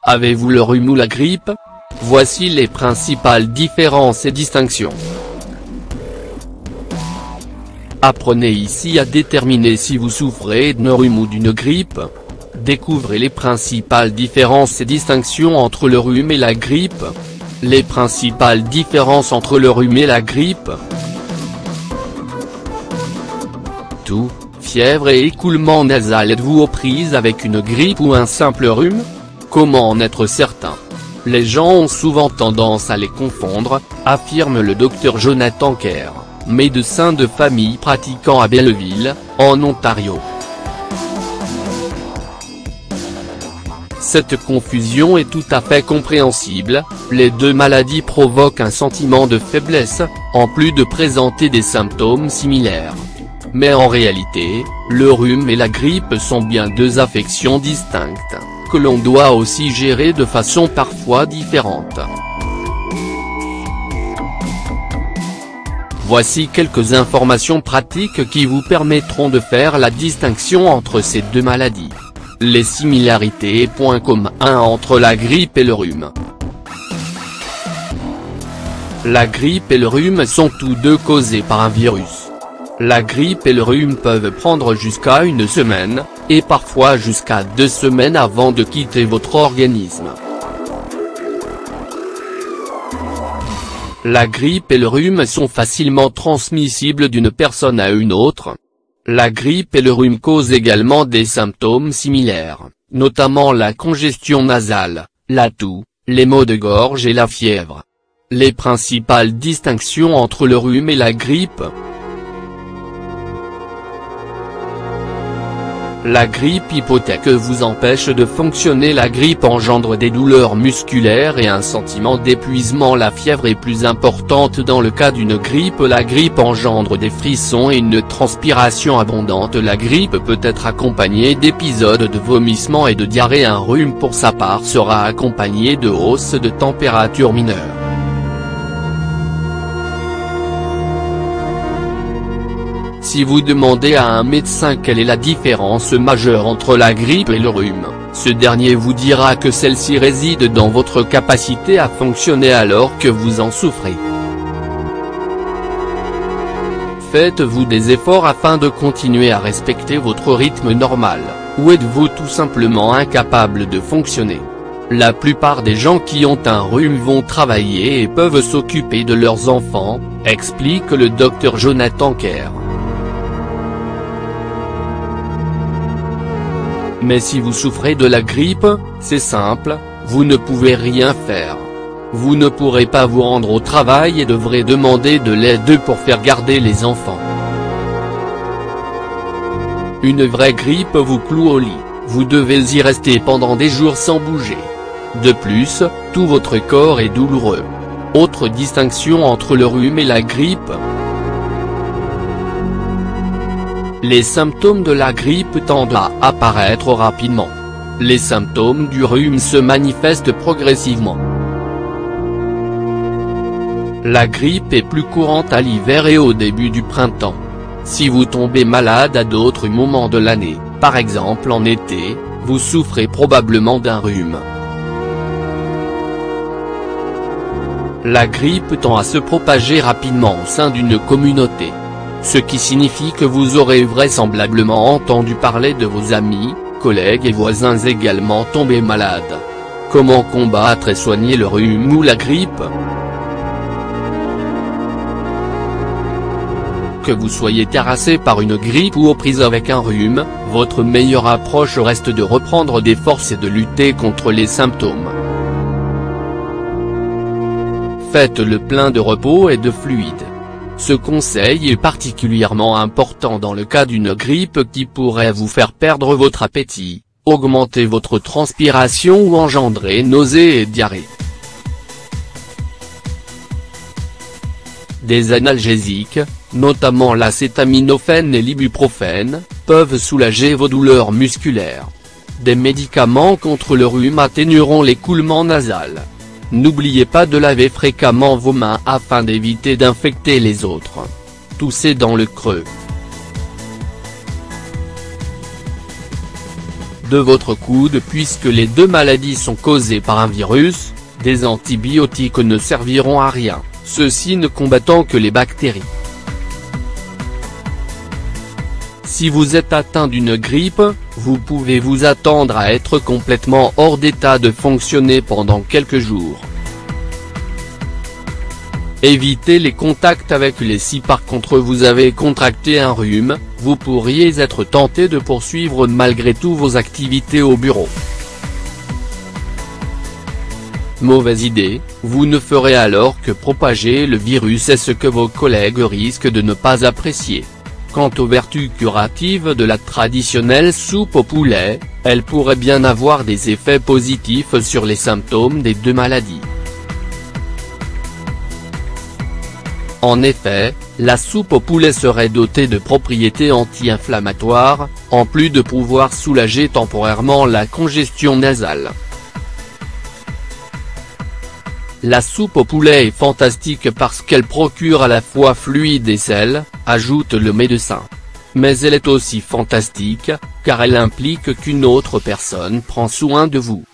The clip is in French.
Avez-vous le rhume ou la grippe? Voici les principales différences et distinctions. Apprenez ici à déterminer si vous souffrez d'un rhume ou d'une grippe. Découvrez les principales différences et distinctions entre le rhume et la grippe. Les principales différences entre le rhume et la grippe. Toux, fièvre et écoulement nasal. Êtes-vous aux prises avec une grippe ou un simple rhume? Comment en être certain? Les gens ont souvent tendance à les confondre, affirme le docteur Jonathan Kerr, médecin de famille pratiquant à Belleville, en Ontario. Cette confusion est tout à fait compréhensible, les deux maladies provoquent un sentiment de faiblesse, en plus de présenter des symptômes similaires. Mais en réalité, le rhume et la grippe sont bien deux affections distinctes, que l'on doit aussi gérer de façon parfois différente. Voici quelques informations pratiques qui vous permettront de faire la distinction entre ces deux maladies. Les similarités et points communs entre la grippe et le rhume. La grippe et le rhume sont tous deux causés par un virus. La grippe et le rhume peuvent prendre jusqu'à une semaine, et parfois jusqu'à 2 semaines avant de quitter votre organisme. La grippe et le rhume sont facilement transmissibles d'une personne à une autre. La grippe et le rhume causent également des symptômes similaires, notamment la congestion nasale, la toux, les maux de gorge et la fièvre. Les principales distinctions entre le rhume et la grippe. La grippe hypothèque vous empêche de fonctionner. La grippe engendre des douleurs musculaires et un sentiment d'épuisement. La fièvre est plus importante dans le cas d'une grippe. La grippe engendre des frissons et une transpiration abondante. La grippe peut être accompagnée d'épisodes de vomissement et de diarrhée. Un rhume pour sa part sera accompagné de hausse de température mineure. Si vous demandez à un médecin quelle est la différence majeure entre la grippe et le rhume, ce dernier vous dira que celle-ci réside dans votre capacité à fonctionner alors que vous en souffrez. Faites-vous des efforts afin de continuer à respecter votre rythme normal, ou êtes-vous tout simplement incapable de fonctionner? La plupart des gens qui ont un rhume vont travailler et peuvent s'occuper de leurs enfants, explique le docteur Jonathan Kerr. Mais si vous souffrez de la grippe, c'est simple, vous ne pouvez rien faire. Vous ne pourrez pas vous rendre au travail et devrez demander de l'aide pour faire garder les enfants. Une vraie grippe vous cloue au lit, vous devez y rester pendant des jours sans bouger. De plus, tout votre corps est douloureux. Autre distinction entre le rhume et la grippe. Les symptômes de la grippe tendent à apparaître rapidement. Les symptômes du rhume se manifestent progressivement. La grippe est plus courante à l'hiver et au début du printemps. Si vous tombez malade à d'autres moments de l'année, par exemple en été, vous souffrez probablement d'un rhume. La grippe tend à se propager rapidement au sein d'une communauté. Ce qui signifie que vous aurez vraisemblablement entendu parler de vos amis, collègues et voisins également tombés malades. Comment combattre et soigner le rhume ou la grippe? Que vous soyez terrassé par une grippe ou aux prises avec un rhume, votre meilleure approche reste de reprendre des forces et de lutter contre les symptômes. Faites le plein de repos et de fluides. Ce conseil est particulièrement important dans le cas d'une grippe qui pourrait vous faire perdre votre appétit, augmenter votre transpiration ou engendrer nausées et diarrhée. Des analgésiques, notamment l'acétaminophène et l'ibuprofène, peuvent soulager vos douleurs musculaires. Des médicaments contre le rhume atténueront l'écoulement nasal. N'oubliez pas de laver fréquemment vos mains afin d'éviter d'infecter les autres. Toussez dans le creux. de votre coude puisque les deux maladies sont causées par un virus, des antibiotiques ne serviront à rien, ceux-ci ne combattant que les bactéries. Si vous êtes atteint d'une grippe, vous pouvez vous attendre à être complètement hors d'état de fonctionner pendant quelques jours. Évitez les contacts avec les si par contre vous avez contracté un rhume, vous pourriez être tenté de poursuivre malgré tout vos activités au bureau. Mauvaise idée, vous ne ferez alors que propager le virus et ce que vos collègues risquent de ne pas apprécier. Quant aux vertus curatives de la traditionnelle soupe au poulet, elle pourrait bien avoir des effets positifs sur les symptômes des deux maladies. En effet, la soupe au poulet serait dotée de propriétés anti-inflammatoires, en plus de pouvoir soulager temporairement la congestion nasale. La soupe au poulet est fantastique parce qu'elle procure à la fois fluide et sel, ajoute le médecin. Mais elle est aussi fantastique, car elle implique qu'une autre personne prend soin de vous.